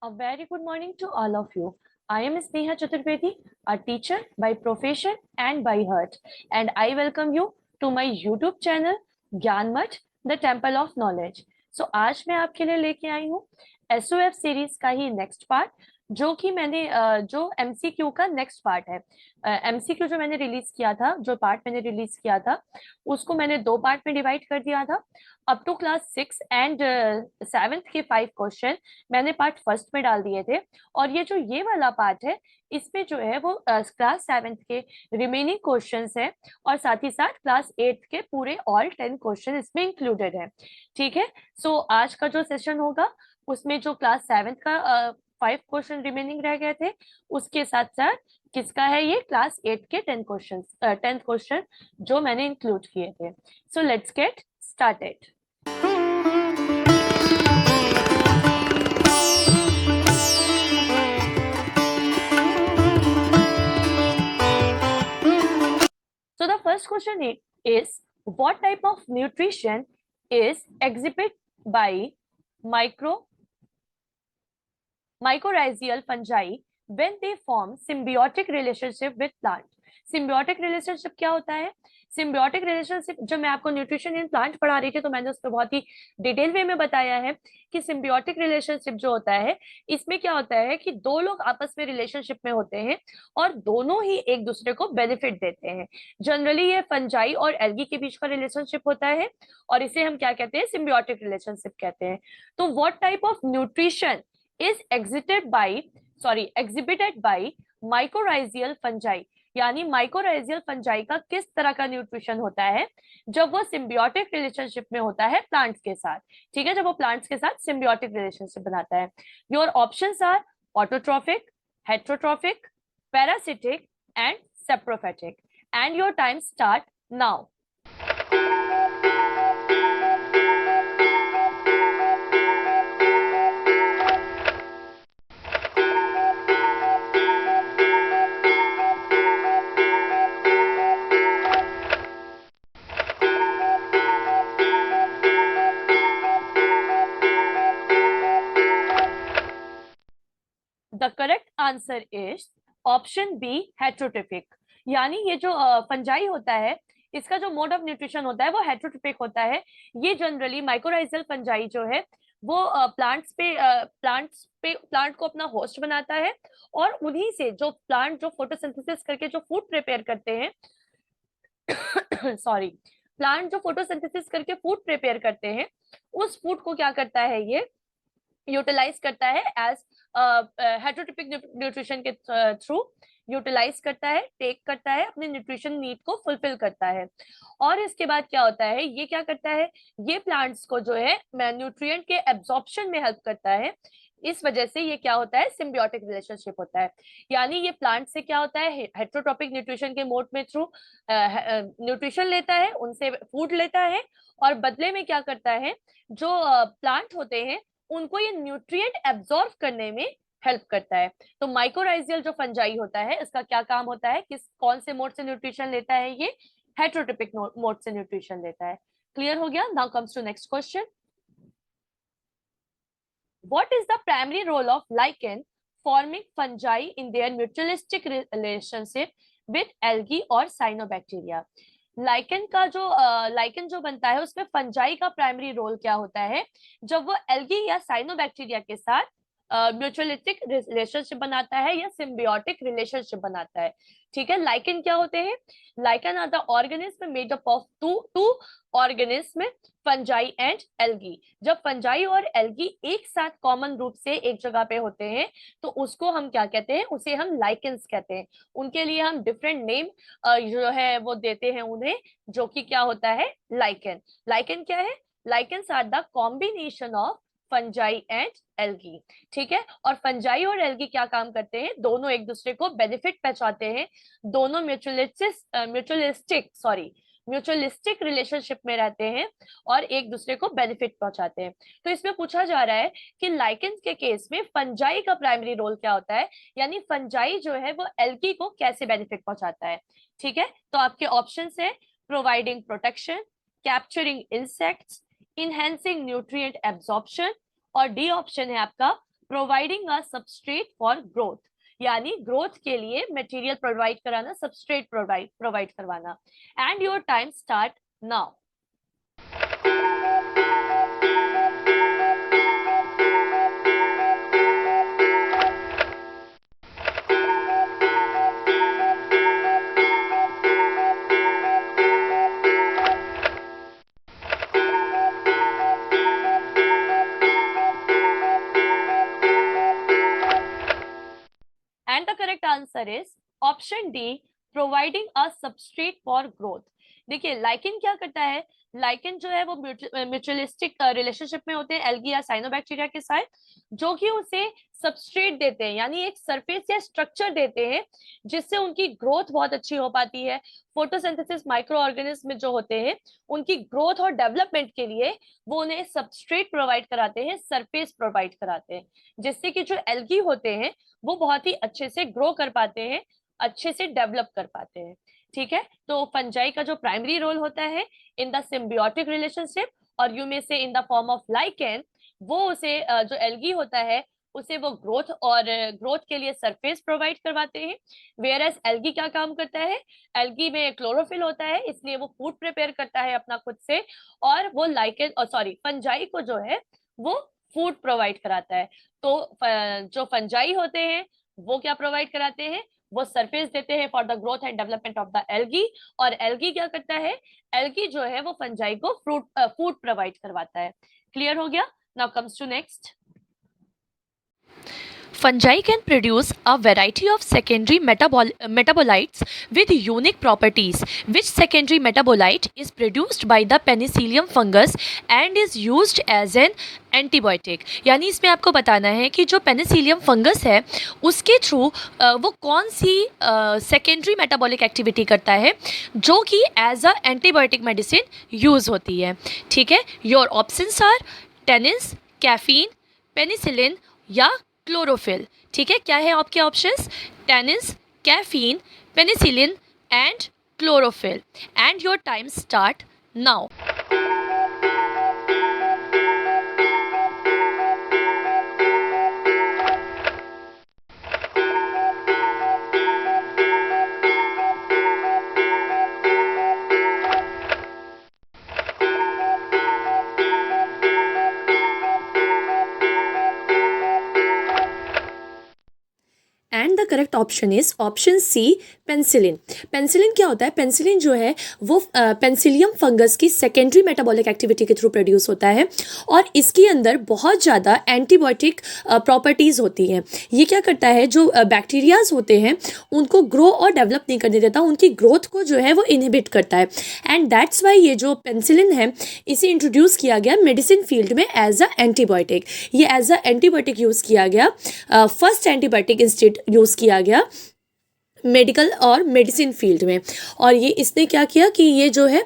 A very good morning to all of you. I am Sneha Chaturvedi, a teacher by profession and by heart, and I welcome you to my YouTube channel ज्ञान मठ the temple of knowledge. सो आज मैं आपके लिए लेके आई हूँ SOF series का ही next part, जो कि मैंने जो एमसीक्यू का नेक्स्ट पार्ट है। एमसीक्यू जो मैंने रिलीज किया था, जो पार्ट मैंने रिलीज किया था, उसको मैंने दो पार्ट में डिवाइड कर दिया था। Up to class 6 and 7th के 5 क्वेश्चन मैंने पार्ट फर्स्ट में डाल दिए थे, और ये वाला पार्ट है, इसमें जो है वो क्लास 7th के रिमेनिंग क्वेश्चंस है, और साथ ही साथ क्लास 8th के पूरे ऑल 10 क्वेश्चन इसमें इंक्लूडेड है। ठीक है। सो आज का जो सेशन होगा उसमें जो क्लास 7th का 5 क्वेश्चन रिमेनिंग रह गए थे, उसके साथ साथ किसका है, ये क्लास 8 के 10 क्वेश्चन जो मैंने इंक्लूड किए थे। So let's get started. So the first question is what type of nutrition is exhibited by mycorrhizal fungi when they form symbiotic relationship with plant? Symbiotic relationship क्या होता है? सिम्बियोटिक रिलेशनशिप, जब मैं आपको न्यूट्रिशन इन प्लांट पढ़ा रही थी तो मैंने उस पर बहुत ही डिटेल वे में बताया है कि सिम्बियोटिक रिलेशनशिप जो होता है, इसमें क्या होता है कि दो लोग आपस में रिलेशनशिप में होते हैं और दोनों ही एक दूसरे को बेनिफिट देते हैं। जनरली ये फंजाई और एल्गी के बीच का रिलेशनशिप होता है, और इसे हम क्या कहते हैं, सिम्बियोटिक रिलेशनशिप कहते हैं। तो what type of nutrition is exhibited by mycorrhizal fungi, यानी माइकोराइजियल फंजाई का किस तरह का न्यूट्रिशन होता है जब वो सिम्बियोटिक रिलेशनशिप में होता है प्लांट्स के साथ। ठीक है, जब वो प्लांट्स के साथ सिम्बियोटिक रिलेशनशिप बनाता है। Your options are autotrophic, heterotrophic, parasitic and saprophytic, and your time start now. The correct answer is option B, heterotrophic. यानी ये जो फंजाई होता है, इसका जो मोड ऑफ न्यूट्रिशन होता है वो हेट्रोट्रिपिक होता है। ये जनरली माइकोराइजल फंजाई जो है वो प्लांट को अपना होस्ट बनाता है, और उन्हीं से जो प्लांट जो फोटोसिंथेसिस करके जो फूड प्रिपेयर करते हैं सॉरी, प्लांट जो फोटोसिंथेसिस करके फूड प्रिपेयर करते हैं, उस फूड को क्या करता है, ये यूटिलाइज करता है एज हेट्रोट्रिपिक न्यूट्रिशन के थ्रू यूटिलाइज करता है, टेक करता है, अपने न्यूट्रिशन नीड को फुलफिल करता है। और इसके बाद क्या होता है, ये क्या करता है, ये प्लांट्स को जो है न्यूट्रिएंट के एब्जॉर्प्शन में हेल्प करता है। इस वजह से ये क्या होता है, सिम्बियोटिक रिलेशनशिप होता है। यानी ये प्लांट से क्या होता है, हेट्रोट्रॉपिक न्यूट्रिशन के मोड में थ्रू न्यूट्रिशन लेता है, उनसे फूड लेता है, और बदले में क्या करता है, जो प्लांट होते हैं उनको ये न्यूट्रिएंट एब्जॉर्ब करने में हेल्प करता है। तो माइकोराइजियल जो फंजाई होता है, इसका क्या काम होता है, किस कौन से मोड से न्यूट्रिशन लेता है, ये हेट्रोट्रिपिक मोड से न्यूट्रिशन लेता है। क्लियर हो गया? Now comes to next question. What is the primary role of lichen forming fungi in their mutualistic relationship with algae or cyanobacteria? Lichen जो बनता है उसमें फंजाई का प्राइमरी रोल क्या होता है जब वो एल्गी या साइनोबैक्टीरिया के साथ म्यूचुअलिस्टिक रिलेशनशिप बनाता है या सिम्बियोटिक रिलेशनशिप बनाता है। ठीक है, लाइकन क्या होते हैं? Lichen are the organism made up of two organism, fungi and algae. जब फंजाई और एल्गी एक साथ कॉमन रूप से एक जगह पे होते हैं तो उसको हम क्या कहते हैं, उसे हम लाइकेंस कहते हैं। उनके लिए हम डिफरेंट नेम जो है वो देते हैं उन्हें, जो कि क्या होता है, लाइकेन। लाइकेन क्या है? Lichens are the combination of fungi and algae. ठीक है, और फंजाई और एल्गी क्या काम करते हैं, दोनों एक दूसरे को बेनिफिट पहुंचाते हैं, दोनों म्यूचुअलिस्टिक रिलेशनशिप में रहते हैं और एक दूसरे को बेनिफिट पहुंचाते हैं। तो इसमें पूछा जा रहा है कि लाइकेंस के केस में फंजाई का प्राइमरी रोल क्या होता है, यानी फंजाई जो है वो एल्गी को कैसे बेनिफिट पहुंचाता है। ठीक है, तो आपके ऑप्शंस है providing protection, capturing insects, enhancing nutrient absorption, और डी ऑप्शन है आपका providing a substrate for growth, यानी ग्रोथ के लिए मटेरियल प्रोवाइड कराना, सबस्ट्रेट प्रोवाइड करवाना। And your time start now. And the correct answer is option D, providing a substrate for growth. देखिए lichen क्या करता है, लाइकेन जो है वो म्यूचुअलिस्टिक रिलेशनशिप में होते हैं एल्गी या साइनोबैक्टीरिया के साथ, जो कि उसे सबस्ट्रेट देते हैं, यानी एक सरफेस या स्ट्रक्चर देते हैं जिससे उनकी ग्रोथ बहुत अच्छी हो पाती है। फोटोसिंथेसिस माइक्रो ऑर्गेनिज्म जो होते हैं उनकी ग्रोथ और डेवलपमेंट के लिए वो उन्हें सबस्ट्रेट प्रोवाइड कराते हैं, सरफेस प्रोवाइड कराते हैं, जिससे कि जो एल्गी होते हैं वो बहुत ही अच्छे से ग्रो कर पाते हैं, अच्छे से डेवलप कर पाते हैं। ठीक है, तो फंजाई का जो प्राइमरी रोल होता है इन द सिम्बियोटिक रिलेशनशिप, और यू मे से इन द फॉर्म ऑफ लाइकेन, वो उसे जो एल्गी होता है उसे वो ग्रोथ के लिए सरफेस प्रोवाइड करवाते हैं। वेयर एज एल्गी क्या काम करता है, एल्गी में क्लोरोफिल होता है, इसलिए वो फूड प्रिपेयर करता है अपना खुद से, और वो लाइकेन फंजाई को जो है वो फूड प्रोवाइड कराता है। तो जो फंजाई होते हैं वो क्या प्रोवाइड कराते हैं, वो सरफेस देते हैं for the growth and development of the algae, और एल्गी क्या करता है, एल्गी जो है वो फंजाई को फूड प्रोवाइड करवाता है। क्लियर हो गया? Now comes to next. Fungi can produce a variety of secondary metabolites with unique properties. Which secondary metabolite is produced by the penicillium fungus and is used as an antibiotic? यानी इसमें आपको बताना है कि जो Penicillium fungus है उसके through वो कौन सी सेकेंडरी मेटाबॉलिक एक्टिविटी करता है जो कि as a antibiotic medicine use होती है। ठीक है, your options are tannins, caffeine, penicillin या क्लोरोफिल। ठीक है, क्या है आपके options? Tannins, caffeine, penicillin and chlorophyll. And your time start now. And the correct option is option C, penicillin. Penicillin क्या होता है? पेंसिलिन जो है वो पेंसिलियम फंगस की सेकेंडरी मेटाबॉलिक एक्टिविटी के थ्रू प्रोड्यूस होता है और इसके अंदर बहुत ज़्यादा एंटीबायोटिक प्रॉपर्टीज़ होती हैं। ये क्या करता है, जो बैक्टीरियाज होते हैं उनको ग्रो और डेवलप नहीं करने देता, उनकी ग्रोथ को जो है वो इनहिबिट करता है। एंड दैट्स वाई ये जो पेंसिलिन है इसे इंट्रोड्यूस किया गया मेडिसिन फील्ड में एज अ एंटीबायोटिक। ये एज अ एंटीबायोटिक यूज़ किया गया, फर्स्ट एंटीबायोटिक इंस्टेड यूज़ किया गया मेडिकल और मेडिसिन फील्ड में। और ये इसने क्या किया कि ये जो है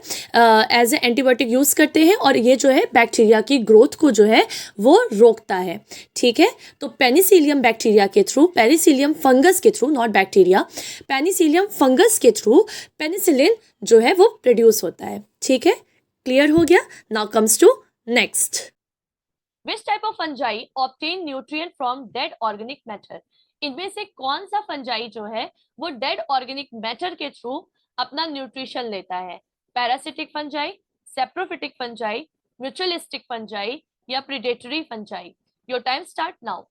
एज ए एंटीबायोटिक यूज़ करते हैं और ये जो है बैक्टीरिया की ग्रोथ को जो है वो रोकता है। ठीक है, तो पेनिसिलियम बैक्टीरिया के थ्रू, पेनिसिलियम फंगस के through, not bacteria, Penicillium fungus के थ्रू पेनिसिलिन जो है वो प्रोड्यूस होता है। ठीक है, क्लियर हो गया? Now comes to next. Which type of fungi obtain nutrient from dead organic matter? इनमें से कौन सा फंजाई जो है वो डेड ऑर्गेनिक मैटर के थ्रू अपना न्यूट्रिशन लेता है? Parasitic fungi, saprophytic fungi, mutualistic fungi या predatory fungi? Your time start now.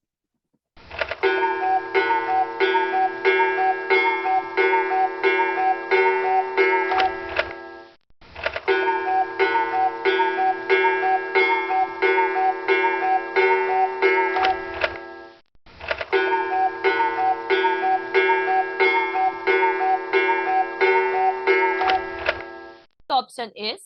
Option is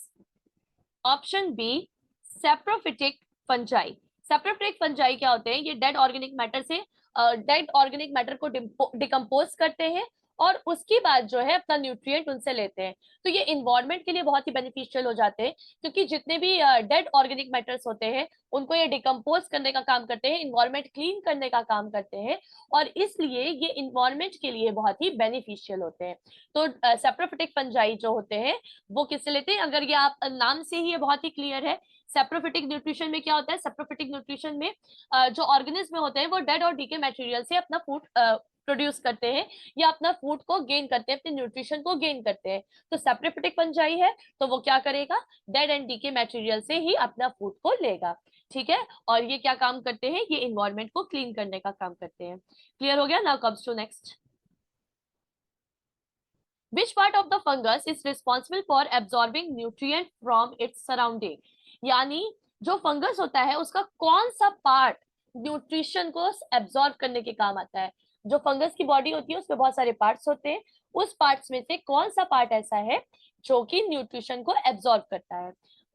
option B, saprophytic fungi. Saprophytic fungi क्या होते हैं? ये डेड ऑर्गेनिक मैटर से डेड ऑर्गेनिक मैटर को डिकम्पोज करते हैं और उसके बाद जो है अपना न्यूट्रिएंट उनसे लेते हैं। तो ये इन्वायरमेंट के लिए बहुत ही बेनिफिशियल हो जाते हैं, क्योंकि जितने भी डेड ऑर्गेनिक मैटर्स होते हैं उनको ये डिकम्पोज करने का काम करते हैं, इन्वायरमेंट क्लीन करने का काम करते हैं, और इसलिए ये इन्वायरमेंट के लिए बहुत ही बेनिफिशियल होते हैं। तो सेप्रोफिटिक फंजाई जो होते हैं वो किससे लेते हैं? अगर ये आप नाम से ही ये बहुत ही क्लियर है सेप्रोफिटिक न्यूट्रिशन में क्या होता है, सेप्रोफिटिक न्यूट्रिशन में जो ऑर्गेनिज्म होते हैं वो डेड और डीके मटेरियल से अपना फूड प्रोड्यूस करते हैं या अपना फूड को गेन करते हैं, अपने न्यूट्रिशन को गेन करते हैं। तो सेप्रोफिटिक फंजाई है तो वो क्या करेगा, डेड एंड डीके मटेरियल से ही अपना फूड को लेगा, ठीक है। और ये क्या काम करते हैं, ये इन्वायरमेंट को क्लीन करने का काम करते हैं। क्लियर हो गया। Now comes to next, which part of the fungus is responsible for absorbing nutrient from its surrounding, यानी जो फंगस होता है उसका कौन सा पार्ट न्यूट्रिशन को एब्जॉर्ब करने के काम आता है। जो फंगस की बॉडी होती है उसमें बहुत सारे पार्ट्स होते हैं, उस पार्ट्स में से कौन सा पार्ट ऐसा है जो कि न्यूट्रिशन को एब्जॉर्ब करता है।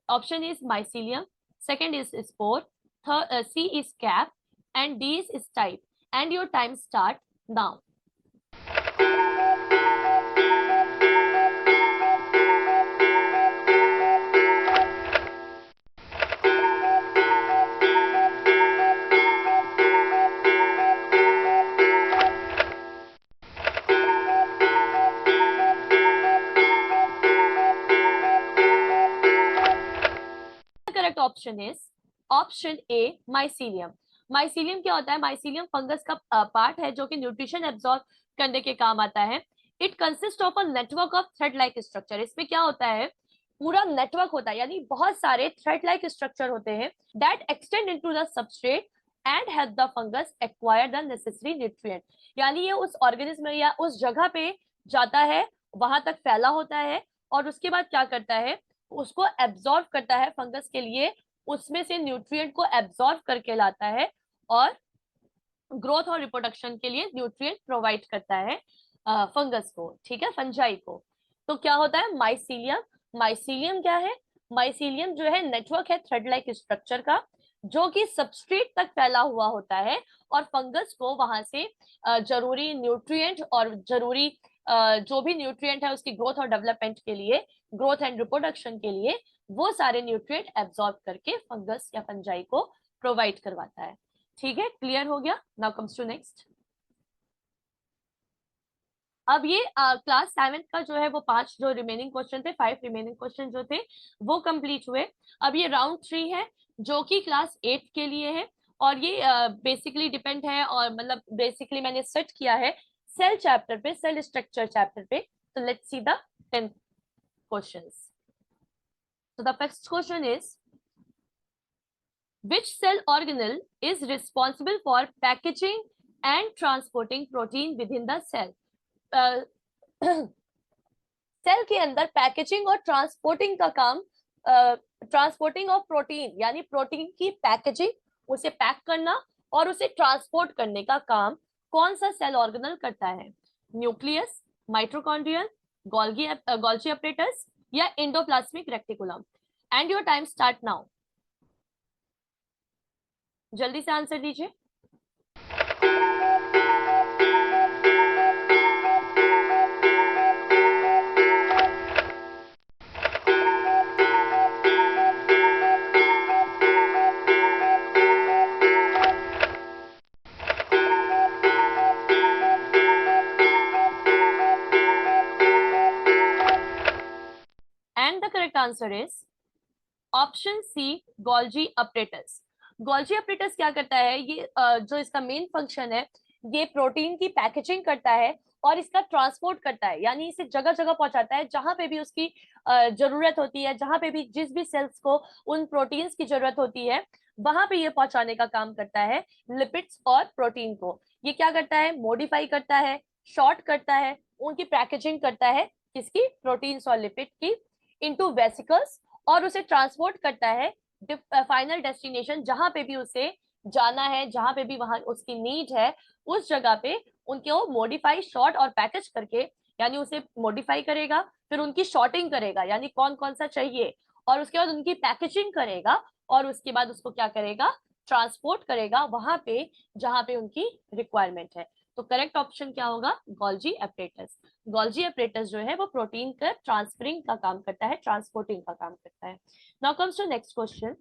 Option is mycelium, second is spore, C is cap and D is stipe. And your time start now. Correct option is option A mycelium. Mycelium क्या होता है, माइसीलियम फंगस का पार्ट है जो कि न्यूट्रिशन एब्जॉर्ब करने के काम आता है। It consist of a network of thread like structure. इसमें क्या होता है, पूरा नेटवर्क होता है, यानी बहुत सारे थ्रेड लाइक स्ट्रक्चर होते हैं that extend into the substrate and help the fungus acquire the necessary nutrient. यानी ये उस ऑर्गेनिज्म या उस जगह पे जाता है, वहां तक फैला होता है और उसके बाद क्या करता है, उसको एब्जॉर्ब करता है फंगस के लिए, उसमें से न्यूट्रिएंट को एब्जॉर्ब करके लाता है और ग्रोथ और रिप्रोडक्शन के लिए न्यूट्रिएंट प्रोवाइड करता है फंगस को, ठीक है, फंजाई को। तो क्या होता है माइसीलियम, माइसीलियम क्या है, माइसीलियम जो है नेटवर्क है थ्रेड लाइक स्ट्रक्चर का जो कि सबस्ट्रेट तक फैला हुआ होता है और फंगस को वहां से जरूरी न्यूट्रिएंट और जरूरी जो भी न्यूट्रिएंट है उसकी ग्रोथ और डेवलपमेंट के लिए, ग्रोथ एंड रिप्रोडक्शन के लिए वो सारे न्यूट्रिएंट एब्जॉर्ब करके फंगस या फंजाई को प्रोवाइड करवाता है, ठीक है। क्लियर हो गया। Now comes to next. अब ये क्लास 7 का जो है वो 5 जो रिमेनिंग क्वेश्चन थे, 5 रिमेनिंग क्वेश्चन जो थे वो कंप्लीट हुए। अब ये राउंड 3 है जो कि क्लास 8 के लिए है और ये बेसिकली डिपेंड है और मतलब बेसिकली मैंने सेट किया है सेल चैप्टर पे, सेल स्ट्रक्चर चैप्टर पे। तो let's see the 10 questions. So the first question is, which cell organelle is responsible for packaging and transporting protein within the cell? Cell के अंदर पैकेजिंग और transporting का काम, ट्रांसपोर्टिंग ऑफ प्रोटीन यानी protein की packaging, उसे पैक करना और उसे ट्रांसपोर्ट करने का काम कौन सा सेल ऑर्गेनल करता है। न्यूक्लियस, माइटोकॉन्ड्रियल, गोल्गी अपरेटस या endoplasmic reticulum. And your time start now. जल्दी से आंसर दीजिए। And the correct answer is option C Golgi apparatus. Golgi apparatus क्या करता है, ये जो इसका मेन फंक्शन है, ये प्रोटीन की पैकेजिंग करता है और इसका ट्रांसपोर्ट करता है, यानी इसे जगह जगह पहुंचाता है जहां पे भी उसकी जरूरत होती है, जहां पे भी जिस भी सेल्स को उन प्रोटीन्स की जरूरत होती है वहां पे ये पहुंचाने का काम करता है लिपिड्स और प्रोटीन को। ये क्या करता है, मॉडिफाई करता है, शॉर्ट करता है, उनकी पैकेजिंग करता है किसकी, प्रोटीन्स और लिपिड की, इनटू वेसिकल्स, और उसे ट्रांसपोर्ट करता है फाइनल डेस्टिनेशन जहां पे भी उसे जाना है, जहां पे भी वहां उसकी नीड है उस जगह पे उनको मॉडिफाई, शॉर्ट और पैकेज करके, यानी उसे मॉडिफाई करेगा, फिर उनकी शॉर्टिंग करेगा यानी कौन कौन सा चाहिए, और उसके बाद उनकी पैकेजिंग करेगा और उसके बाद उसको क्या करेगा, ट्रांसपोर्ट करेगा वहां पे जहां पे उनकी रिक्वायरमेंट है। तो करेक्ट ऑप्शन क्या होगा, गोल्जी अपरेटस। गोल्जी अपरेटस जो है वो प्रोटीन का ट्रांसफरिंग का काम करता है, ट्रांसपोर्टिंग का काम करता है। Now comes to next question.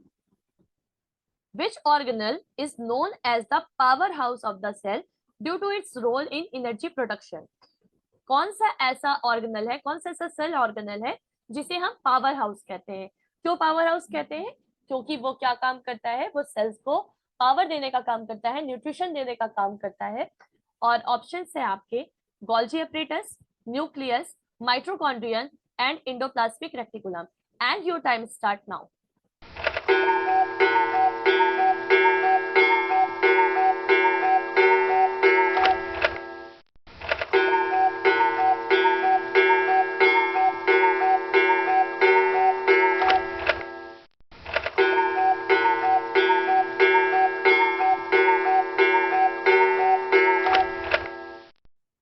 Which organelle is known as the powerhouse of the cell due to its role in energy production? कौन सा ऐसा ऑर्गेनल है, कौन सा ऐसा सेल ऑर्गेनल है जिसे हम पावर हाउस कहते हैं। क्यों पावर हाउस कहते हैं, क्योंकि वो क्या काम करता है, वो सेल्स को पावर देने का काम करता है, न्यूट्रिशन देने का काम करता है। और ऑप्शन है आपके Golgi apparatus, nucleus, mitochondrion and endoplasmic reticulum. And your time start now.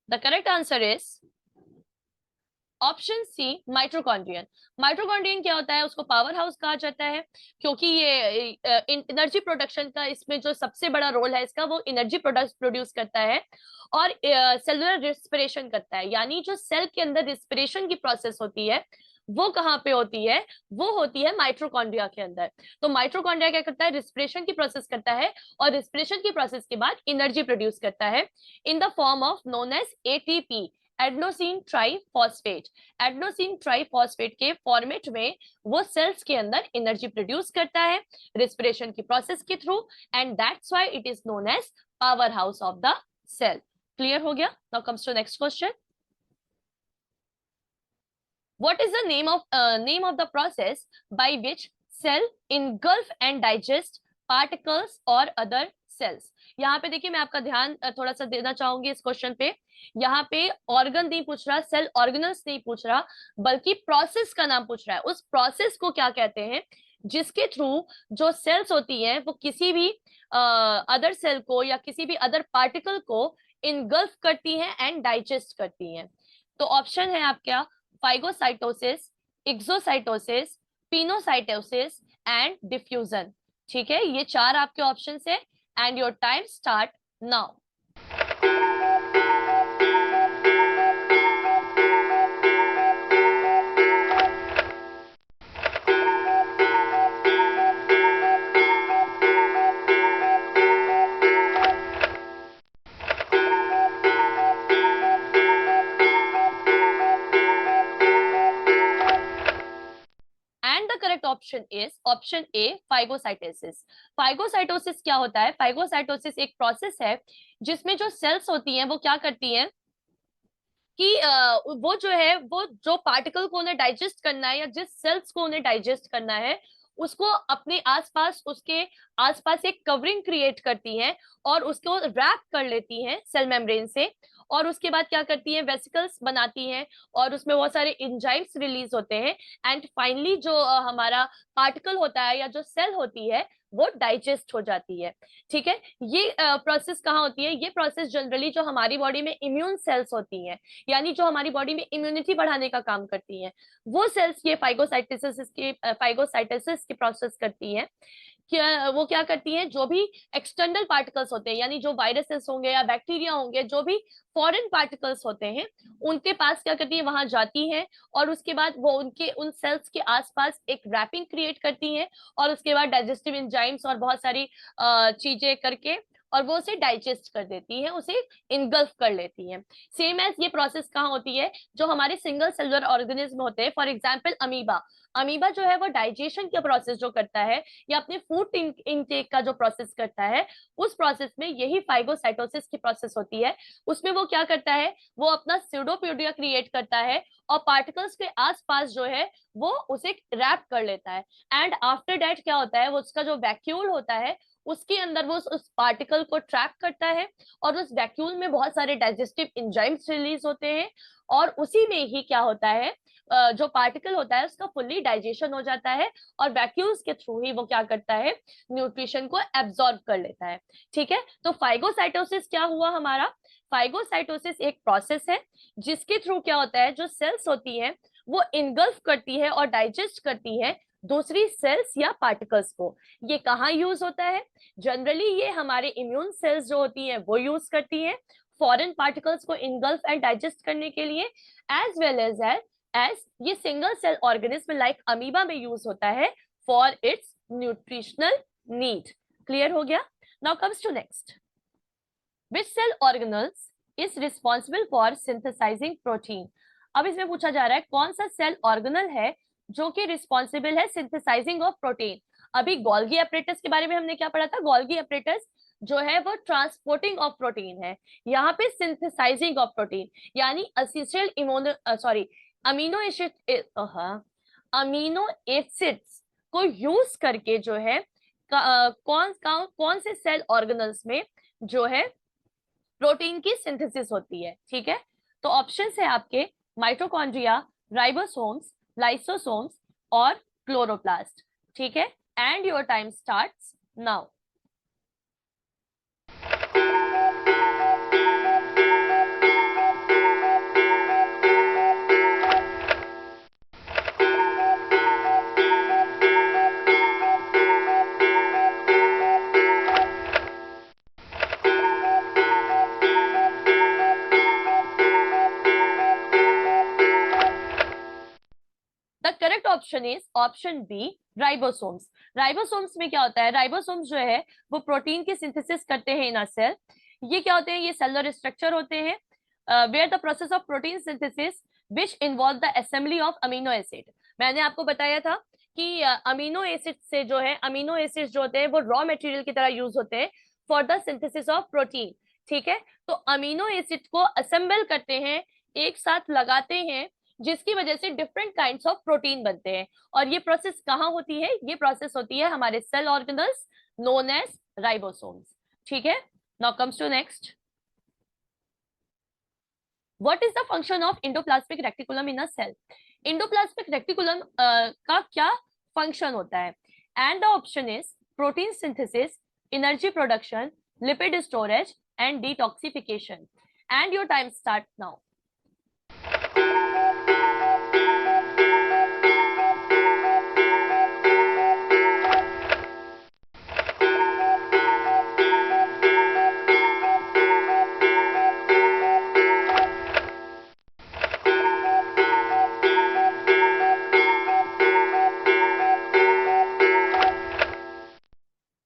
The correct answer is option C mitochondrion. Mitochondrion क्या होता है, उसको पावर हाउस कहा जाता है क्योंकि ये एनर्जी प्रोडक्शन का, इसमें जो सबसे बड़ा रोल है इसका, वो एनर्जी प्रोड्यूस करता है और सेलुलर रिस्पिरेशन करता है। यानी जो सेल के अंदर रिस्पिरेशन की प्रोसेस होती है वो कहाँ पे होती है, वो होती है माइटोकॉन्ड्रिया के अंदर। तो माइटोकॉन्ड्रिया क्या करता है, रिस्पिरेशन की प्रोसेस करता है और रिस्पिरेशन की प्रोसेस के बाद एनर्जी प्रोड्यूस करता है in the form of known as ATP, adenosine triphosphate. Adenosine triphosphate के फॉर्मेट में वो सेल्स के अंदर एनर्जी प्रोड्यूस करता है रिस्पिरेशन की प्रोसेस के through, and that's why it is known as power house of the cell. Clear हो गया? Now comes to next question. What is the name of the process by which cell engulf and digest particles or other cells? यहाँ पे देखिए, मैं आपका ध्यान थोड़ा सा देना चाहूंगी इस क्वेश्चन पे। यहाँ पे ऑर्गन नहीं पूछ रहा, सेल ऑर्गेनल्स नहीं पूछ रहा, बल्कि प्रोसेस का नाम पूछ रहा है। उस प्रोसेस को क्या कहते हैं जिसके थ्रू जो सेल्स होती हैं वो किसी भी अदर सेल को या किसी भी अदर पार्टिकल को इनगल्फ करती हैं एंड डाइजेस्ट करती हैं। तो ऑप्शन है आपका phagocytosis, exocytosis, pinocytosis and diffusion. ठीक है, ये चार आपके ऑप्शंस है and your time start now. Correct option is option A phagocytosis. Phagocytosis क्या होता है? फाइगोसाइटोसिस एक प्रोसेस है जिसमें जो सेल्स होती हैं वो क्या करती हैं कि वो जो है, वो जो पार्टिकल को उन्हें डाइजेस्ट करना है या जिस सेल्स को उन्हें डाइजेस्ट करना है उसको अपने आसपास, उसके आसपास एक कवरिंग क्रिएट करती हैं और उसको रैप कर लेती हैं सेल मेम्ब्रेन से। और उसके बाद क्या करती हैं, वेसिकल्स बनाती हैं और उसमें बहुत सारे एंजाइम्स रिलीज होते हैं एंड फाइनली जो हमारा पार्टिकल होता है या जो सेल होती है वो डाइजेस्ट हो जाती है। ठीक है, ये प्रोसेस कहाँ होती है? ये प्रोसेस जनरली जो हमारी बॉडी में इम्यून सेल्स होती हैं, यानी जो हमारी बॉडी में इम्यूनिटी बढ़ाने का काम करती हैं, वो सेल्स ये फाइगोसाइटोसिस की प्रोसेस करती हैं। वो क्या करती हैं, जो भी एक्सटर्नल पार्टिकल्स होते हैं, यानी जो वायरसेस होंगे या बैक्टीरिया होंगे, जो भी फॉरेन पार्टिकल्स होते हैं, उनके पास क्या करती है, वहां जाती हैं और उसके बाद वो उनके उन सेल्स के आसपास एक रैपिंग क्रिएट करती हैं और उसके बाद डाइजेस्टिव एंजाइम्स और बहुत सारी चीजें करके और वो उसे डाइजेस्ट कर देती है, उसे इनगल्फ कर लेती है। सेम एज ये प्रोसेस कहाँ होती है, जो हमारे सिंगल सेलुलर ऑर्गेनिज्म होते हैं, फॉर एग्जांपल अमीबा। अमीबा जो है वो डाइजेशन का प्रोसेस जो करता है या अपने फूड इनटेक का जो प्रोसेस करता है, उस प्रोसेस में यही फाइगोसाइटोसिस की प्रोसेस होती है। उसमें वो क्या करता है, वो अपना स्यूडोपोडिया क्रिएट करता है और पार्टिकल्स के आसपास जो है वो उसे रैप कर लेता है एंड आफ्टर दैट क्या होता है, वो उसका जो वैक्यूल होता है उसके अंदर वो उस पार्टिकल को ट्रैप करता है और उस वैक्यूल में बहुत सारे डाइजेस्टिव एंजाइम्स रिलीज होते हैं और उसी में ही क्या होता है, जो पार्टिकल होता है उसका फुल्ली डाइजेशन हो जाता है और वैक्यूल्स के थ्रू ही वो क्या करता है, न्यूट्रिशन को एब्जॉर्ब कर लेता है। ठीक है, तो फाइगोसाइटोसिस क्या हुआ हमारा? फाइगोसाइटोसिस एक प्रोसेस है जिसके थ्रू क्या होता है, जो सेल्स होती है वो इनगल्फ करती है और डाइजेस्ट करती है दूसरी सेल्स या पार्टिकल्स को। ये कहाँ यूज होता है? जनरली ये हमारे इम्यून सेल्स जो होती हैं वो यूज करती हैं फॉरेन पार्टिकल्स को इनगल्फ एंड डाइजेस्ट करने के लिए, एज वेल एज ये single cell organism like amoeba में यूज होता है for its nutritional need. Clear हो गया? Now comes to next. Which cell organelles is responsible for synthesizing protein? अब इसमें पूछा जा रहा है कौन सा सेल ऑर्गेनल है जो कि रिस्पॉन्सिबल है सिंथेसाइजिंग ऑफ प्रोटीन। अभी गोल्गी एपरेटस के बारे में हमने क्या पढ़ा था? गोल्गी एपरेटस जो है वो ट्रांसपोर्टिंग ऑफ प्रोटीन है, यहाँ पे सिंथेसाइजिंग ऑफ प्रोटीन, यानी assisted amino acid amino acids को यूज करके जो है कौन से सेल ऑर्गेनल्स में जो है प्रोटीन की सिंथेसिस होती है। ठीक है, तो ऑप्शन है आपके माइटोकॉन्ड्रिया, राइबोसोम्स, लाइसोसोम्स और क्लोरोप्लास्ट। ठीक है, and your time starts now. The correct option is option B, ribosomes. Ribosomes में क्या होता है? राइबोसोम्स जो है वो प्रोटीन की सिंथेसिस करते हैं इन अ सेल। ये क्या होते हैं? ये सेलुलर स्ट्रक्चर होते हैं where the process of protein synthesis which involve the assembly of amino acid. मैंने आपको बताया था कि अमीनो एसिड से जो है, अमीनो एसिड जो होते हैं वो रॉ मटेरियल की तरह यूज होते हैं for the synthesis of protein. ठीक है, तो अमीनो एसिड को असेंबल करते हैं, एक साथ लगाते हैं, जिसकी वजह से डिफरेंट काइंड्स ऑफ प्रोटीन बनते हैं। और ये प्रोसेस कहाँ होती है? ये प्रोसेस होती है हमारे cell organelles known as ribosomes. ठीक है, now comes to next. What is the function of endoplasmic reticulum in a cell? Endoplasmic reticulum का क्या फंक्शन होता है? And the option is protein synthesis, energy production, lipid storage and detoxification. And your time start now.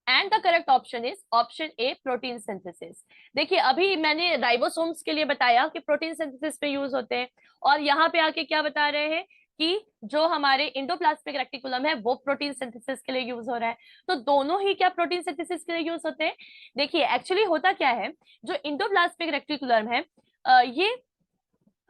And the correct option is option A, protein synthesis. देखिए, अभी मैंने ribosomes के लिए बताया कि प्रोटीन सिंथेसिस पे यूज होते हैं, और यहाँ पे आके क्या बता रहे हैं कि जो हमारे इंडोप्लाज्मिक रेटिकुलम है वो प्रोटीन सिंथेसिस के लिए यूज हो रहा है। तो दोनों ही क्या प्रोटीन सिंथेसिस के लिए यूज होते हैं? देखिए, एक्चुअली होता क्या है, जो इंडोप्लाज्मिक रेटिकुलम है ये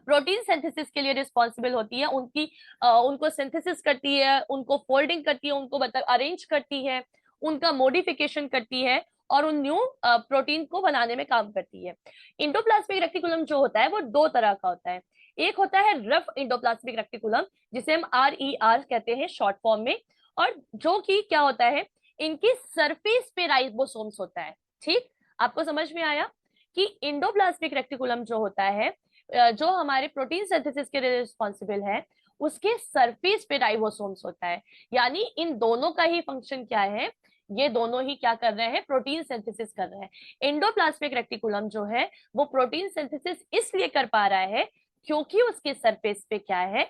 प्रोटीन सिंथेसिस के लिए रिस्पॉन्सिबल होती है। उनको सिंथेसिस करती है, उनको फोल्डिंग करती है, उनको मतलब अरेंज करती है, उनका मॉडिफिकेशन करती है और उन न्यू प्रोटीन को बनाने में काम करती है। इंडोप्लाज्मिक रेटिकुलम जो होता है वो दो तरह का होता है। एक होता है रफ इंडोप्लाज्मिक रेटिकुलम, जिसे हम RER कहते हैं शॉर्ट फॉर्म में, और जो कि क्या होता है, इनकी सरफेस पे राइबोसोम्स होता है। ठीक, आपको समझ में आया कि इंडोप्लाज्मिक रेटिकुलम जो होता है, जो हमारे प्रोटीन सिंथेसिस के लिए रिस्पॉन्सिबल है, उसके सरफेस पे राइबोसोम्स होता है। यानी इन दोनों का ही फंक्शन क्या है? ये दोनों ही क्या कर रहे हैं? प्रोटीन सिंथेसिस कर रहे हैं। इंडोप्लाज्मिक रेटिकुलम जो है वो प्रोटीन सिंथेसिस इसलिए कर पा रहा है क्योंकि उसके सरफेस पे क्या है,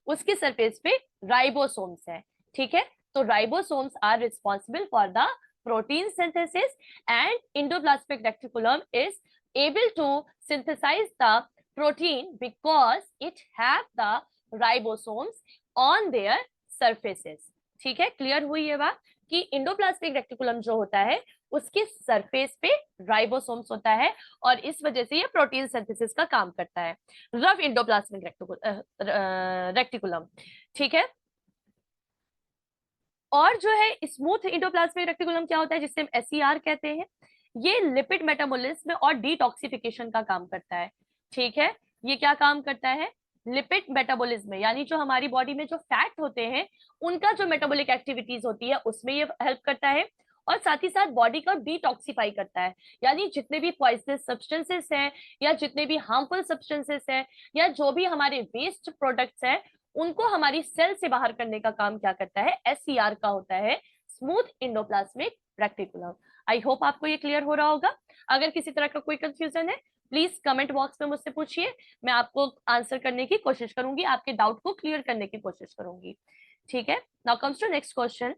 उसके सरफेस पे राइबोसोम्स है। ठीक है, तो ribosomes are responsible for the protein synthesis, and endoplasmic reticulum is able to synthesize the protein because it have the ribosomes on their surfaces. ठीक है, क्लियर हुई ये बात कि इंडोप्लाज्मिक रेटिकुलम जो होता है उसके सरफेस पे राइबोसोम्स होता है और इस वजह से ये प्रोटीन सिंथेसिस का काम करता है। Rough endoplasmic reticulum. ठीक है, और जो है स्मूथ इंडोप्लाज्मिक रेटिकुलम क्या होता है, जिससे हम SER कहते हैं, ये लिपिड मेटाबॉलिज्म और डिटॉक्सिफिकेशन का काम करता है। ठीक है, ये क्या काम करता है? लिपिड मेटाबॉलिज्म, यानी जो हमारी बॉडी में जो फैट होते हैं उनका जो मेटाबॉलिक एक्टिविटीज होती है उसमें ये हेल्प करता है, और साथ ही साथ बॉडी को डिटॉक्सिफाई करता है। यानी जितने भी पॉइजनस सब्सटेंसेस हैं या जितने भी हार्मफुल सब्सटेंसेस हैं या जो भी हमारे वेस्ट प्रोडक्ट्स हैं, उनको हमारी सेल से बाहर करने का काम क्या करता है? SER का होता है, smooth endoplasmic reticulum. I hope आपको ये क्लियर हो रहा होगा। अगर किसी तरह का कोई कंफ्यूजन है प्लीज कमेंट बॉक्स में मुझसे पूछिए, मैं आपको आंसर करने की कोशिश करूंगी, आपके डाउट को क्लियर करने की कोशिश करूंगी। ठीक है, now comes to next question.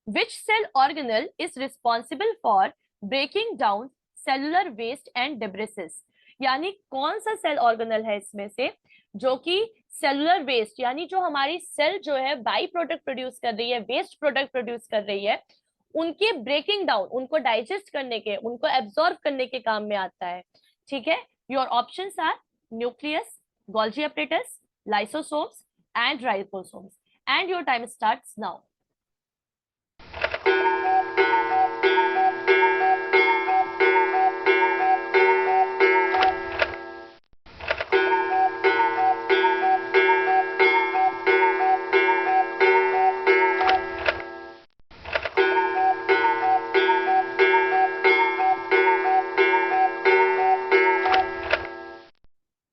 Which cell organelle is responsible for breaking down cellular waste and debris? यानी कौन सा सेल ऑर्गेनल है इसमें से जो कि सेलुलर वेस्ट, यानी जो हमारी सेल जो है बाई प्रोडक्ट प्रोड्यूस कर रही है, वेस्ट प्रोडक्ट प्रोड्यूस कर रही है, उनके ब्रेकिंग डाउन, उनको डाइजेस्ट करने के, उनको एब्सॉर्ब करने के काम में आता है। ठीक है, your options are nucleus, Golgi apparatus, lysosomes and ribosomes, and your time starts now.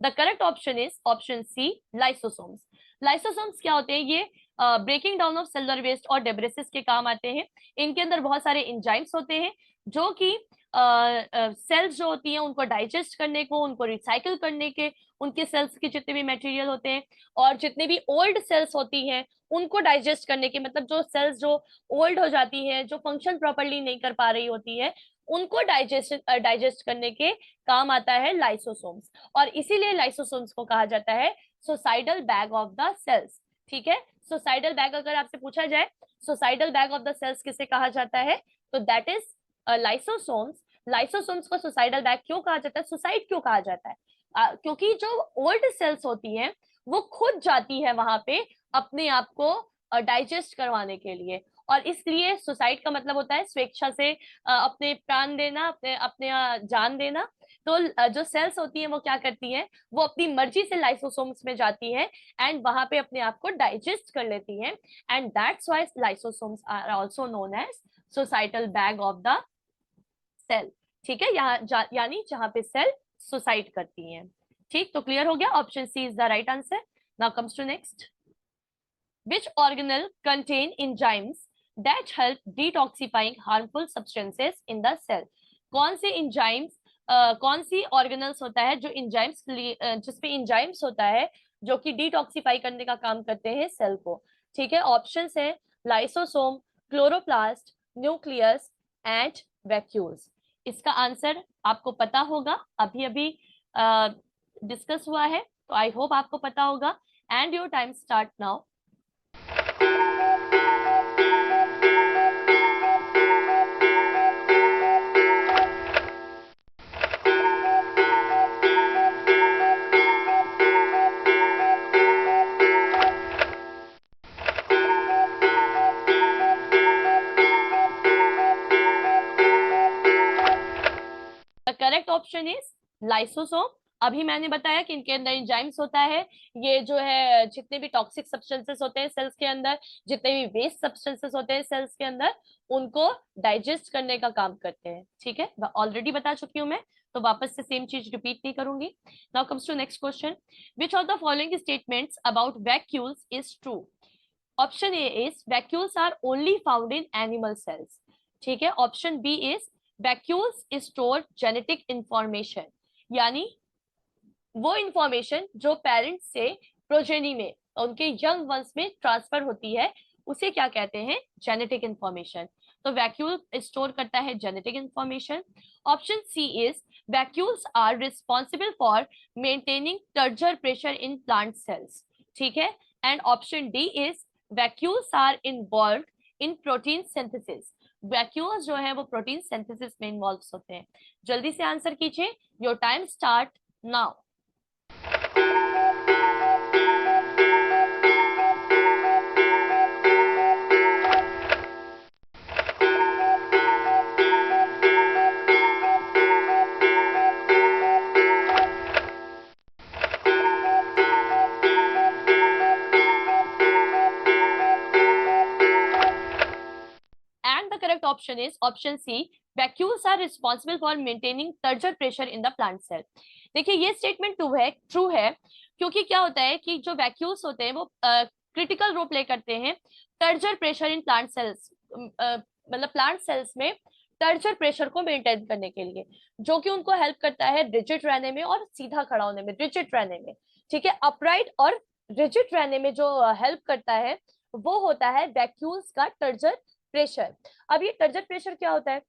The correct option is option C, lysosomes. Lysosomes क्या होते हैं? ये breaking down of cellular waste और डेब्रिसिस के काम आते हैं। इनके अंदर बहुत सारे एंजाइम्स होते हैं जो कि सेल्स जो होती हैं उनको डाइजेस्ट करने को, उनको रिसाइकल करने के, उनके सेल्स के जितने भी मटेरियल होते हैं और जितने भी ओल्ड सेल्स होती हैं उनको डाइजेस्ट करने के, मतलब जो सेल्स जो ओल्ड हो जाती है, जो फंक्शन प्रॉपरली नहीं कर पा रही होती है, उनको डाइजेस्ट करने के काम आता है लाइसोसोम्स। और इसीलिए लाइसोसोम्स को कहा जाता है suicidal bag of the cells. ठीक है, सुसाइडल बैग अगर आपसे पूछा जाए suicidal bag of the cells किसे कहा जाता है, तो दैट इज लाइसोसोम्स। लाइसोसोम्स को सुसाइडल बैग क्यों कहा जाता है, सुसाइड क्यों कहा जाता है? क्योंकि जो ओल्ड सेल्स होती हैं वो खुद जाती है वहां पे अपने आप को डाइजेस्ट करवाने के लिए, और इसलिए सुसाइड का मतलब होता है स्वेच्छा से अपने प्राण देना, अपने अपने जान देना। तो जो सेल्स होती हैं वो क्या करती हैं, वो अपनी मर्जी से लाइसोसोम्स में जाती हैं एंड वहां पे अपने आप को डाइजेस्ट कर लेती हैं, and that's why lysosomes are also known as societal bag of the cell. ठीक है, यानी जहां पे सेल सुसाइड करती हैं। ठीक, तो क्लियर हो गया, option C is the right answer. Now comes to next, which organelle contain enzymes that help detoxifying harmful substances in the cell? कौन से enzymes, कौन सी organelles होता है जो enzymes जिसपे enzymes होता है जो कि डिटॉक्सिफाई करने का काम करते हैं सेल को? ठीक है, ऑप्शंस है lysosome, chloroplast, nucleus and vacuoles. इसका आंसर आपको पता होगा, अभी अभी डिस्कस हुआ है, तो आई होप आपको पता होगा। And your time start now. Correct option is lysosome. अभी मैंने बताया कि इनके अंदर एंजाइम्स होता है, ये जो है जितने भी टॉक्सिक सब्सटेंसेस होते हैं सेल्स के अंदर, जितने भी वेस्ट सब्सटेंसेस होते हैं सेल्स के अंदर, उनको डाइजेस्ट करने का काम करते हैं। ठीक है, ऑलरेडी बता चुकी हूँ मैं, तो वापस से सेम चीज रिपीट नहीं करूंगी। Now comes to next question, which of the following statements about vacuoles is true? Option A is vacuoles are only found in animal cells. ठीक है, option B is vacuoles store genetic information, यानी वो information जो parents से progeny में, उनके young ones में transfer होती है, उसे क्या कहते हैं, जेनेटिक इंफॉर्मेशन। तो वैक्यूल स्टोर करता है genetic information. Option C is vacuoles are responsible for maintaining turgor pressure in plant cells. ठीक है, and option D is vacuoles are involve in protein synthesis. Vacuoles जो है वो प्रोटीन सिंथेसिस में involve होते हैं। जल्दी से आंसर कीजिए, your time start now. And the correct option is option C, vacuoles are responsible for maintaining turgor pressure in the plant cell. देखिए ये स्टेटमेंट ट्रू है, क्योंकि क्या होता है कि जो वैक्यूल्स होते हैं वो क्रिटिकल रोल प्ले करते हैं टर्जर प्रेशर इन प्लांट सेल्स, मतलब प्लांट सेल्स में टर्जर प्रेशर को मेंटेन करने के लिए, जो कि उनको हेल्प करता है रिजिड रहने में और सीधा खड़ा होने में, रिजिड रहने में। ठीक है, अपराइट और रिजिड रहने में जो हेल्प करता है वो होता है वैक्यूल्स का टर्जर प्रेशर। अब ये टर्जर प्रेशर क्या होता है,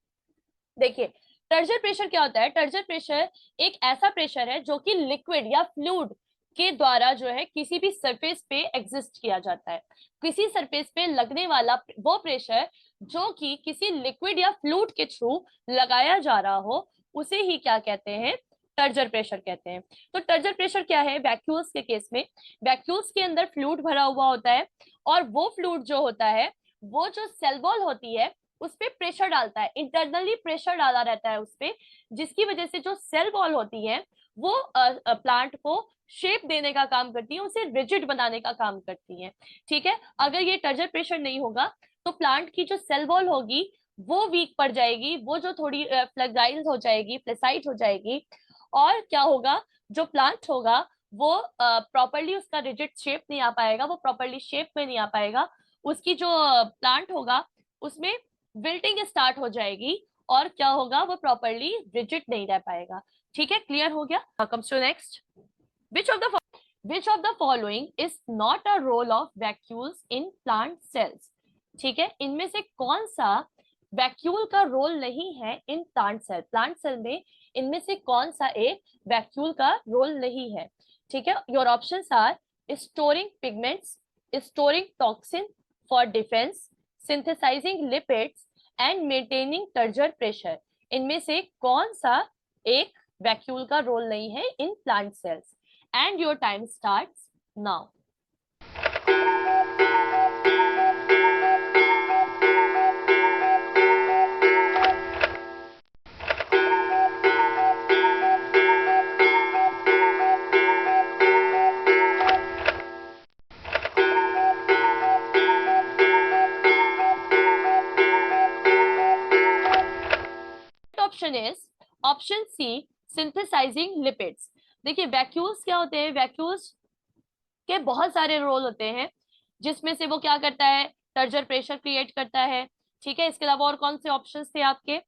देखिए टर्जर प्रेशर क्या होता है, टर्जर प्रेशर एक ऐसा प्रेशर है जो कि लिक्विड या फ्लूइड के द्वारा जो है किसी भी सरफेस पे एग्जिस्ट किया जाता है। किसी सरफेस पे लगने वाला वो प्रेशर जो कि किसी लिक्विड या फ्लूइड के थ्रू लगाया जा रहा हो, उसे ही क्या कहते हैं, टर्जर प्रेशर कहते हैं। तो टर्जर प्रेशर क्या है, वैक्यूल्स के केस में वैक्यूल्स के अंदर फ्लूइड भरा हुआ होता है, और वो फ्लूइड जो होता है वो जो सेल वॉल होती है उस पे प्रेशर डालता है, इंटरनली प्रेशर डाला रहता है उस पे, जिसकी वजह से जो सेल वॉल होती है वो प्लांट को शेप देने का काम करती है, उसे रिजिड बनाने का काम करती है। ठीक है, अगर ये टर्जर प्रेशर नहीं होगा तो प्लांट की जो सेल वॉल होगी वो वीक पड़ जाएगी, वो जो थोड़ी फ्लेक्साइल हो जाएगी, फ्लेसाइट हो जाएगी, और क्या होगा, जो प्लांट होगा वो प्रॉपरली उसका रिजिड शेप नहीं आ पाएगा, वो प्रॉपरली शेप में नहीं आ पाएगा, उसकी जो प्लांट होगा उसमें विल्टिंग स्टार्ट हो जाएगी, और क्या होगा, वो प्रॉपरली रिजिड नहीं रह पाएगा। ठीक है, क्लियर हो गया। Comes to next, which of the following is not a role of vacuoles in plant cells? ठीक है, इनमें से कौन सा वैक्यूल का रोल नहीं है in plant cell, plant cell में इनमें से कौन सा एक वैक्यूल का रोल नहीं है। ठीक है, your options are storing pigments, storing toxin for defence, synthesising lipids and maintaining turgor pressure. इनमें से कौन सा एक वैक्यूल का रोल नहीं है in plant sales? And your time starts now. Option is option C, synthesizing lipids. देखिए vacuoles क्या होते हैं, वैक्यूल्स के बहुत सारे रोल होते हैं, जिसमें से वो क्या करता है, टर्जर प्रेशर क्रिएट करता है। ठीक है, इसके अलावा और कौन से ऑप्शंस थे आपके,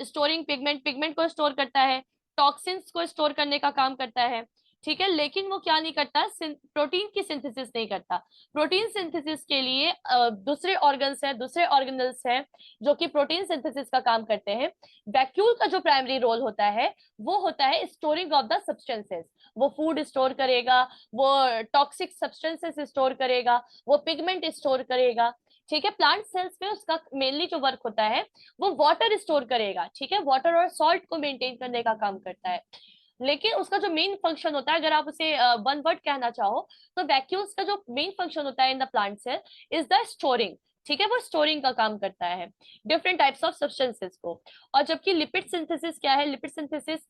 स्टोरिंग पिगमेंट, पिगमेंट को स्टोर करता है, टॉक्सिन्स को स्टोर करने का काम करता है। ठीक है, लेकिन वो क्या नहीं करता, प्रोटीन की सिंथेसिस नहीं करता। प्रोटीन सिंथेसिस के लिए दूसरे ऑर्गन्स हैं, दूसरे ऑर्गेनल्स हैं जो कि प्रोटीन सिंथेसिस का काम करते हैं। वैक्यूल का जो प्राइमरी रोल होता है वो होता है स्टोरिंग ऑफ द सब्सटेंसेस। वो फूड स्टोर करेगा, वो टॉक्सिक सब्सटेंसेस स्टोर करेगा, वो पिगमेंट स्टोर करेगा। ठीक है, प्लांट सेल्स में उसका मेनली जो वर्क होता है वो वाटर स्टोर करेगा। ठीक है, वाटर और सॉल्ट को मेंटेन करने का काम करता है, लेकिन उसका जो मेन फंक्शन होता है, अगर आप उसे वन वर्ड कहना चाहो तो वैक्यूल्स का जो मेन फंक्शन होता है in the plant cell is the storing. ठीक है, वो स्टोरिंग का काम करता है डिफरेंट टाइप्स ऑफ सब्सटेंसेस को। और जबकि लिपिड सिंथेसिस क्या है, लिपिड सिंथेसिस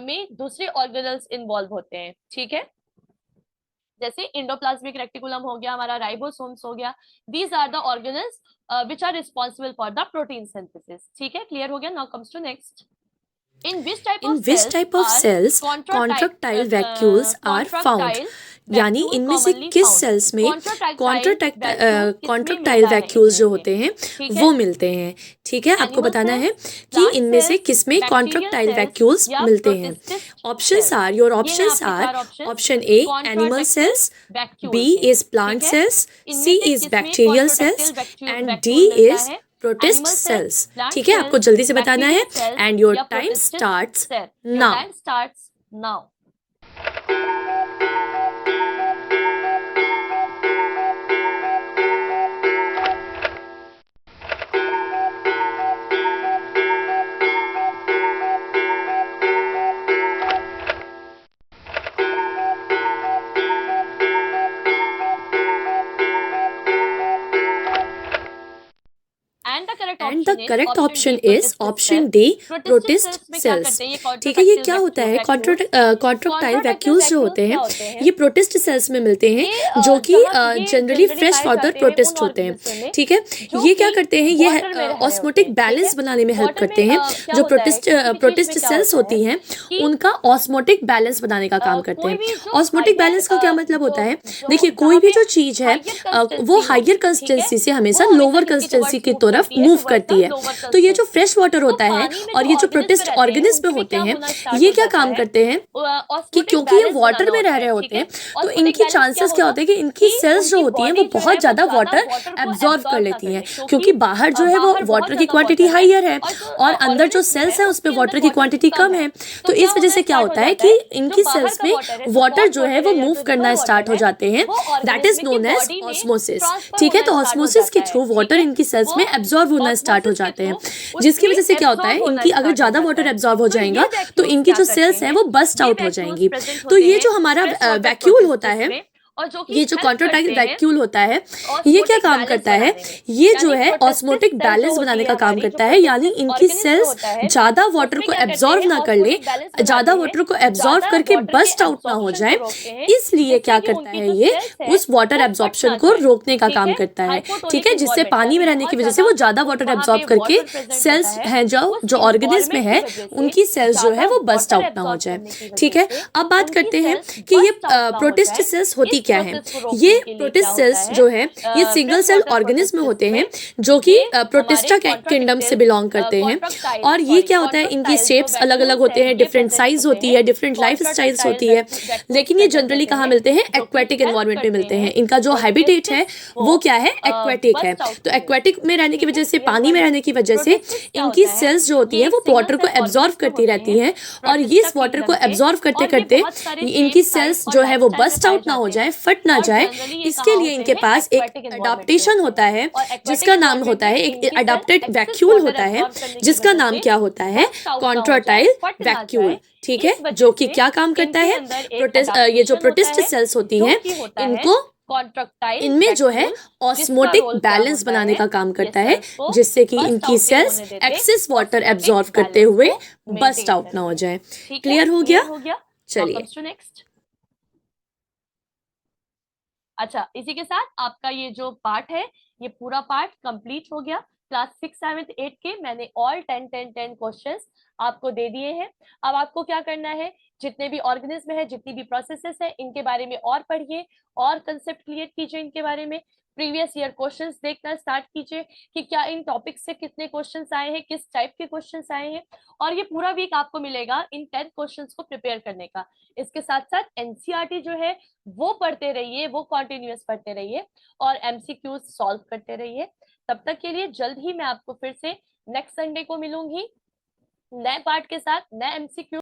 में दूसरे ऑर्गेनल्स इन्वॉल्व होते हैं। ठीक है, जैसे इंडोप्लाज्मिक रेक्टिकुलम हो गया, हमारा राइबोसोम्स हो गया, these are the organelles which are responsible for the protein synthesis. ठीक है, क्लियर हो गया। Now comes to next, In which type of cells contractile vacuoles are found? यानी इनमें से किस सेल्स में कॉन्ट्रैक्टाइल वैक्यूल्स जो होते हैं वो मिलते हैं। ठीक है, आपको बताना है कि इनमें से किस में कॉन्ट्रैक्टाइल वैक्यूल्स मिलते हैं। Options are, your options are, option A animal cells, B is plant cells, C is bacterial cells and D is protist cells. ठीक है, आपको जल्दी से बताना है and your time starts now. And the correct option is option D, protist cells. ठीक है, ये क्या होता है, कॉन्ट्रैक्टाइल वैक्यूल्स जो होते हैं ये प्रोटिस्ट सेल्स में मिलते हैं, जो कि जनरली फ्रेश वाटर प्रोटिस्ट होते हैं। ठीक है, ये क्या करते हैं, ये ऑस्मोटिक बैलेंस बनाने में हेल्प करते हैं। जो प्रोटिस्ट सेल्स होती हैं उनका ऑस्मोटिक बैलेंस बनाने का काम करते हैं। ऑस्मोटिक बैलेंस का क्या मतलब होता है, देखिए कोई भी जो चीज है वो हायर कंसिस्टेंसी से हमेशा लोअर कंसिस्टेंसी की तरफ मूव करती है। तो ये जो फ्रेश वाटर होता है और ये जो प्रोटिस्ट ऑर्गेनिज्म में होते हैं, ये क्या काम करते हैं कि क्योंकि ये वाटर में रह रहे होते हैं, तो इनकी चांसेस क्या होते हैं कि इनकी सेल्स जो होती हैं वो बहुत ज़्यादा वाटर एब्जॉर्ब कर लेती हैं, क्योंकि बाहर जो है वो वाटर की क्वांटिटी हाइयर है और अंदर जो सेल्स है उसमें वाटर की क्वांटिटी कम है। तो इस वजह से क्या होता है कि इनकी सेल्स में वाटर जो है वो मूव करना स्टार्ट हो जाते हैं, that is known as osmosis. ठीक है, तो ऑस्मोसिस के थ्रू वाटर इनकी सेल्स में एब्जॉर्ब होना स्टार्ट हो जाते हैं, जिसकी वजह से क्या होता है, इनकी अगर ज़्यादा वाटर एब्जॉर्ब हो जाएगा तो इनकी जो सेल्स हैं वो बस्ट आउट हो जाएंगी। तो ये जो हमारा वैक्यूल होता है, ये जो कॉन्ट्रैक्टाइल वैक्यूल होता है, ये क्या काम करता है, ये जो है ऑस्मोटिक बैलेंस बनाने का काम करता है, यानी इनकी सेल्स ज़्यादा वाटर को एब्जॉर्ब ना कर ले, ज़्यादा वाटर को एब्जॉर्ब करके बस्ट आउट ना हो जाए, इसलिए क्या करता है ये उस वाटर एब्जॉर्प्शन को रोकने का काम करता है। ठीक है, जिससे पानी में रहने की वजह से वो ज़्यादा वाटर एब्जॉर्ब करके सेल्स हैं जो ऑर्गेनिज्म में है उनकी सेल्स जो है वो बस्ट आउट ना हो जाए। ठीक है, अब बात करते हैं कि ये प्रोटिस्ट सेल्स होती क्या है। ये प्रोटिस्ट सेल्स जो है ये सिंगल सेल ऑर्गेनिज्म में होते हैं जो कि प्रोटिस्टा किंगडम से बिलोंग करते हैं, और ये क्या होता है, इनकी शेप्स अलग अलग होते हैं, डिफरेंट साइज होती है, डिफरेंट लाइफ स्टाइल्स होती है, लेकिन ये जनरली कहाँ मिलते हैं, एक्वेटिक एनवायरनमेंट में मिलते हैं। इनका जो हैबिटेट है वो क्या है, एक्वेटिक है। तो एक्वेटिक में रहने की वजह से, पानी में रहने की वजह से इनकी सेल्स जो होती है वो वाटर को एब्जॉर्ब करती रहती हैं, और ये इस वाटर को एब्जॉर्ब करते करते इनकी सेल्स जो है वो बस्ट आउट ना हो जाए, फट ना जाए, इसके लिए इनके पास एक अडाप्टेशन होता है जिसका नाम होता है, एक अडाप्टेड वैक्यूल होता है जिसका नाम क्या होता है, कॉन्ट्रैक्टाइल वैक्यूल। ठीक है, जो कि क्या काम करता है, ये जो प्रोटिस्ट सेल्स होती हैं इनको इनमें जो है ऑस्मोटिक बैलेंस बनाने का काम करता है, जिससे कि इनकी सेल्स एक्सेस वाटर एब्जॉर्ब करते हुए बस्ट आउट ना हो जाए। क्लियर हो गया? चलिए, अच्छा, इसी के साथ आपका ये जो पार्ट है ये पूरा पार्ट कंप्लीट हो गया। क्लास 6, 7, 8 के मैंने ऑल 10 क्वेश्चंस आपको दे दिए हैं। अब आपको क्या करना है, जितने भी ऑर्गेनिज्म है, जितनी भी प्रोसेसेस है, इनके बारे में और पढ़िए और कंसेप्ट क्लियर कीजिए इनके बारे में। प्रीवियस ईयर क्वेश्चंस देखना स्टार्ट कीजिए कि क्या इन टॉपिक से कितने क्वेश्चंस आए हैं, किस टाइप के क्वेश्चंस आए हैं, और ये पूरा वीक आपको मिलेगा इन 10 क्वेश्चंस को प्रिपेयर करने का। इसके साथ साथ एनसीईआरटी जो है वो पढ़ते रहिए, वो कॉन्टिन्यूअस पढ़ते रहिए और एमसीक्यूज सॉल्व करते रहिए। तब तक के लिए जल्द ही मैं आपको फिर से नेक्स्ट संडे को मिलूंगी नए पार्ट के साथ, नए एमसीक्यू